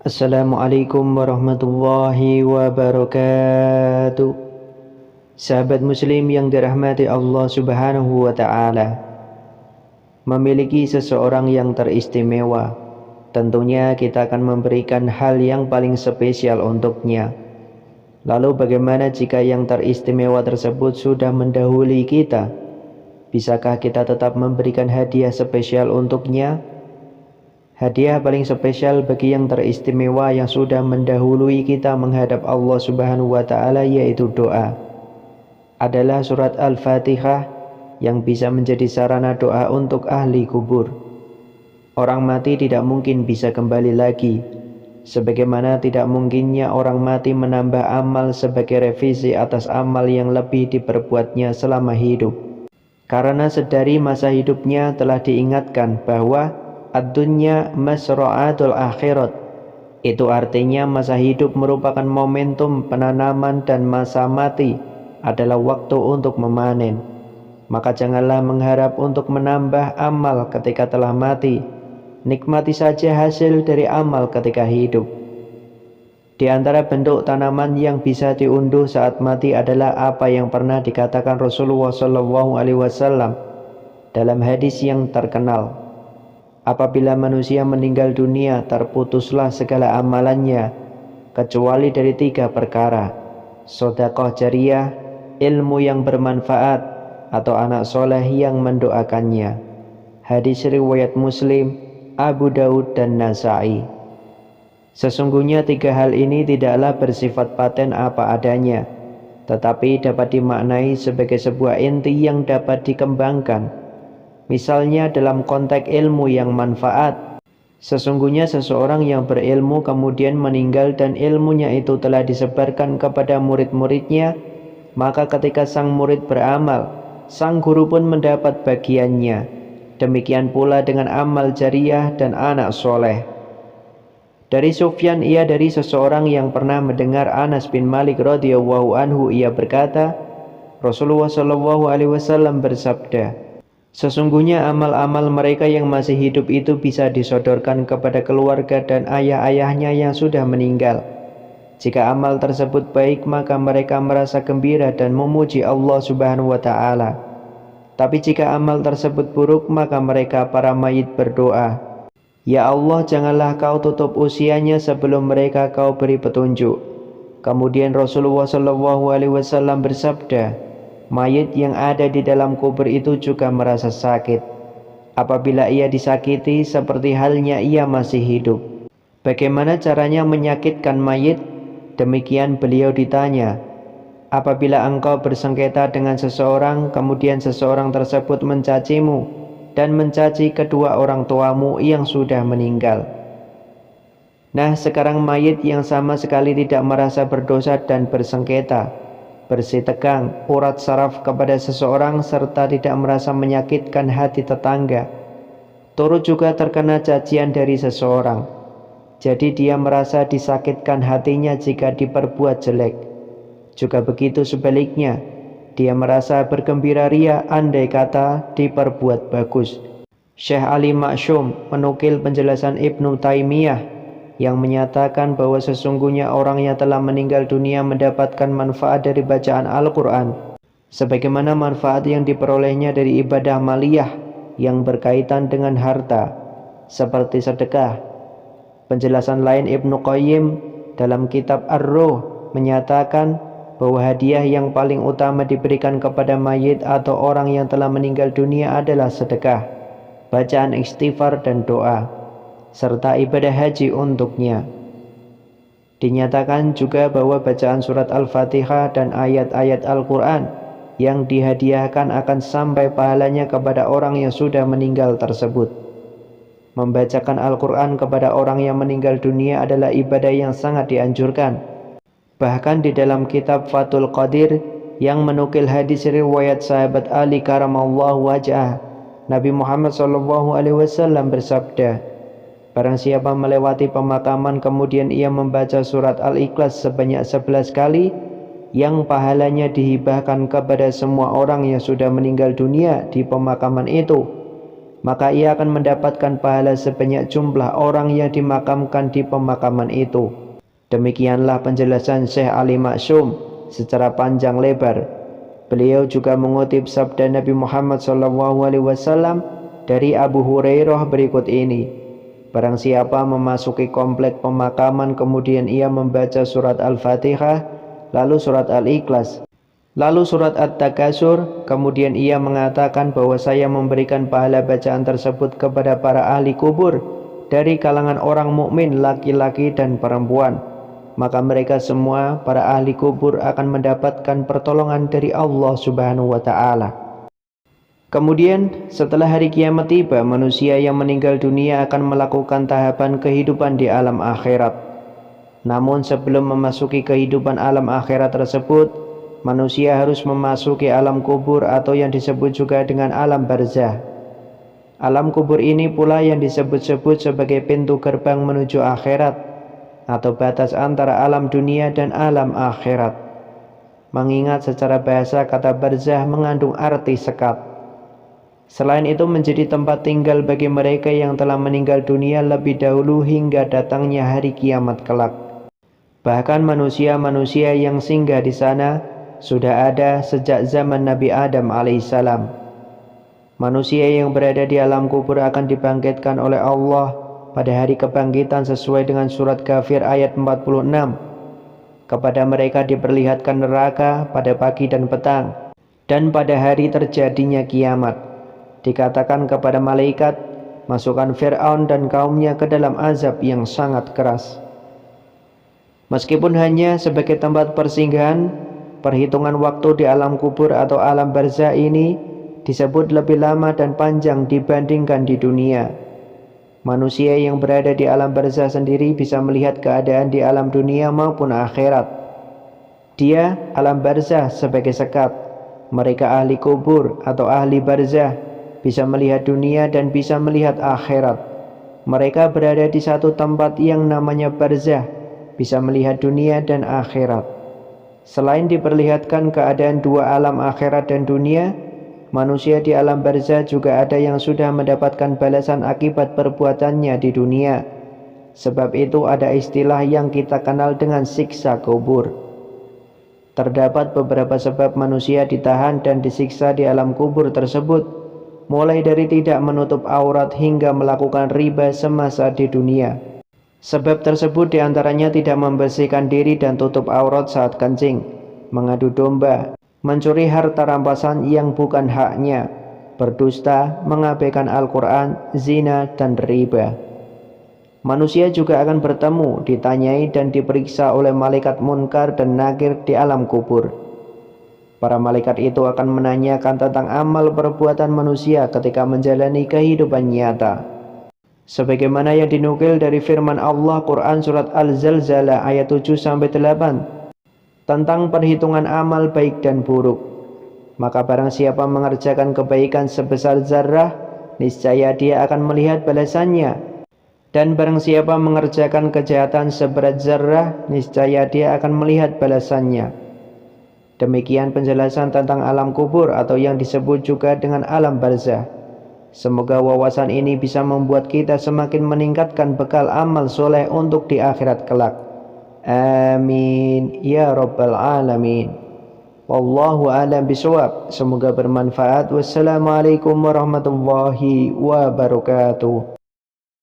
Assalamualaikum warahmatullahi wabarakatuh. Sahabat muslim yang dirahmati Allah subhanahu wa ta'ala, memiliki seseorang yang teristimewa, tentunya kita akan memberikan hal yang paling spesial untuknya. Lalu bagaimana jika yang teristimewa tersebut sudah mendahului kita? Bisakah kita tetap memberikan hadiah spesial untuknya? Hadiah paling spesial bagi yang teristimewa yang sudah mendahului kita menghadap Allah subhanahu wa ta'ala, yaitu doa. Adalah surat Al-Fatihah yang bisa menjadi sarana doa untuk ahli kubur. Orang mati tidak mungkin bisa kembali lagi, sebagaimana tidak mungkinnya orang mati menambah amal sebagai revisi atas amal yang lebih diperbuatnya selama hidup. Karena sedari masa hidupnya telah diingatkan bahwa ad-dunya masra'atul akhirat. Itu artinya masa hidup merupakan momentum penanaman dan masa mati adalah waktu untuk memanen. Maka janganlah mengharap untuk menambah amal ketika telah mati. Nikmati saja hasil dari amal ketika hidup. Di antara bentuk tanaman yang bisa diunduh saat mati adalah apa yang pernah dikatakan Rasulullah SAW dalam hadis yang terkenal. Apabila manusia meninggal dunia, terputuslah segala amalannya, kecuali dari 3 perkara: sedekah jariyah, ilmu yang bermanfaat, atau anak soleh yang mendoakannya. Hadis riwayat Muslim, Abu Daud, dan Nasai. Sesungguhnya 3 hal ini tidaklah bersifat paten apa adanya, tetapi dapat dimaknai sebagai sebuah inti yang dapat dikembangkan. Misalnya dalam konteks ilmu yang manfaat. Sesungguhnya seseorang yang berilmu kemudian meninggal dan ilmunya itu telah disebarkan kepada murid-muridnya, maka ketika sang murid beramal, sang guru pun mendapat bagiannya. Demikian pula dengan amal jariyah dan anak soleh. Dari Sufyan, ia dari seseorang yang pernah mendengar Anas bin Malik radhiyallahu anhu, ia berkata, Rasulullah SAW bersabda, sesungguhnya amal-amal mereka yang masih hidup itu bisa disodorkan kepada keluarga dan ayah-ayahnya yang sudah meninggal. Jika amal tersebut baik, maka mereka merasa gembira dan memuji Allah subhanahu wa ta'ala. Tapi jika amal tersebut buruk, maka mereka para mayit berdoa, ya Allah, janganlah kau tutup usianya sebelum mereka kau beri petunjuk. Kemudian Rasulullah SAW bersabda, mayit yang ada di dalam kubur itu juga merasa sakit. Apabila ia disakiti, seperti halnya ia masih hidup. Bagaimana caranya menyakitkan mayit? Demikian beliau ditanya, apabila engkau bersengketa dengan seseorang, kemudian seseorang tersebut mencacimu dan mencaci kedua orang tuamu yang sudah meninggal. Nah, sekarang mayit yang sama sekali tidak merasa berdosa dan bersengketa, bersih tegang, urat saraf kepada seseorang, serta tidak merasa menyakitkan hati tetangga, turut juga terkena cacian dari seseorang. Jadi dia merasa disakitkan hatinya jika diperbuat jelek. Juga begitu sebaliknya, dia merasa bergembira ria andai kata diperbuat bagus. Syekh Ali Maksum menukil penjelasan Ibnu Taimiyah yang menyatakan bahwa sesungguhnya orang yang telah meninggal dunia mendapatkan manfaat dari bacaan Al-Quran, sebagaimana manfaat yang diperolehnya dari ibadah maliyah yang berkaitan dengan harta, seperti sedekah. Penjelasan lain Ibnu Qayyim dalam kitab Ar-Ruh menyatakan bahwa hadiah yang paling utama diberikan kepada mayit atau orang yang telah meninggal dunia adalah sedekah, bacaan istighfar dan doa, serta ibadah haji untuknya. Dinyatakan juga bahwa bacaan surat Al-Fatihah dan ayat-ayat Al-Quran yang dihadiahkan akan sampai pahalanya kepada orang yang sudah meninggal tersebut. Membacakan Al-Quran kepada orang yang meninggal dunia adalah ibadah yang sangat dianjurkan. Bahkan di dalam kitab Fathul Qadir yang menukil hadis riwayat sahabat Ali karamallahu wajhah, Nabi Muhammad SAW bersabda, barang siapa melewati pemakaman kemudian ia membaca surat Al-Ikhlas sebanyak 11 kali, yang pahalanya dihibahkan kepada semua orang yang sudah meninggal dunia di pemakaman itu, maka ia akan mendapatkan pahala sebanyak jumlah orang yang dimakamkan di pemakaman itu. Demikianlah penjelasan Syekh Ali Maksum secara panjang lebar. Beliau juga mengutip sabda Nabi Muhammad SAW dari Abu Hurairah berikut ini. Barang siapa memasuki komplek pemakaman kemudian ia membaca surat Al-Fatihah, lalu surat Al-Ikhlas, lalu surat At-Takasur, kemudian ia mengatakan bahwa saya memberikan pahala bacaan tersebut kepada para ahli kubur dari kalangan orang mukmin laki-laki dan perempuan, maka mereka semua para ahli kubur akan mendapatkan pertolongan dari Allah Subhanahu wa Ta'ala. Kemudian setelah hari kiamat tiba, manusia yang meninggal dunia akan melakukan tahapan kehidupan di alam akhirat. Namun sebelum memasuki kehidupan alam akhirat tersebut, manusia harus memasuki alam kubur atau yang disebut juga dengan alam barzah. Alam kubur ini pula yang disebut-sebut sebagai pintu gerbang menuju akhirat atau batas antara alam dunia dan alam akhirat. Mengingat secara bahasa kata barzah mengandung arti sekat. Selain itu menjadi tempat tinggal bagi mereka yang telah meninggal dunia lebih dahulu hingga datangnya hari kiamat kelak. Bahkan manusia-manusia yang singgah di sana sudah ada sejak zaman Nabi Adam alaihissalam. Manusia yang berada di alam kubur akan dibangkitkan oleh Allah pada hari kebangkitan sesuai dengan surat Ghafir ayat 46. Kepada mereka diperlihatkan neraka pada pagi dan petang, dan pada hari terjadinya kiamat. Dikatakan kepada malaikat, masukkan Fir'aun dan kaumnya ke dalam azab yang sangat keras. Meskipun hanya sebagai tempat persinggahan, perhitungan waktu di alam kubur atau alam barzah ini disebut lebih lama dan panjang dibandingkan di dunia. Manusia yang berada di alam barzah sendiri bisa melihat keadaan di alam dunia maupun akhirat. Dia alam barzah sebagai sekat. Mereka ahli kubur atau ahli barzah bisa melihat dunia dan bisa melihat akhirat. Mereka berada di satu tempat yang namanya barzah, bisa melihat dunia dan akhirat. Selain diperlihatkan keadaan dua alam akhirat dan dunia, manusia di alam barzah juga ada yang sudah mendapatkan balasan akibat perbuatannya di dunia. Sebab itu ada istilah yang kita kenal dengan siksa kubur. Terdapat beberapa sebab manusia ditahan dan disiksa di alam kubur tersebut, mulai dari tidak menutup aurat hingga melakukan riba semasa di dunia. Sebab tersebut diantaranya tidak membersihkan diri dan tutup aurat saat kencing, mengadu domba, mencuri harta rampasan yang bukan haknya, berdusta, mengabaikan Al-Quran, zina, dan riba. Manusia juga akan bertemu, ditanyai dan diperiksa oleh malaikat munkar dan nakir di alam kubur. Para malaikat itu akan menanyakan tentang amal perbuatan manusia ketika menjalani kehidupan nyata. Sebagaimana yang dinukil dari firman Allah Quran surat Al-Zalzalah ayat 7-8 tentang perhitungan amal baik dan buruk. Maka barang siapa mengerjakan kebaikan sebesar zarrah, niscaya dia akan melihat balasannya. Dan barang siapa mengerjakan kejahatan seberat zarrah, niscaya dia akan melihat balasannya. Demikian penjelasan tentang alam kubur atau yang disebut juga dengan alam barzah. Semoga wawasan ini bisa membuat kita semakin meningkatkan bekal amal soleh untuk di akhirat kelak. Amin ya rabbal alamin. Wallahu a'lam bishawab. Semoga bermanfaat. Wassalamualaikum warahmatullahi wabarakatuh.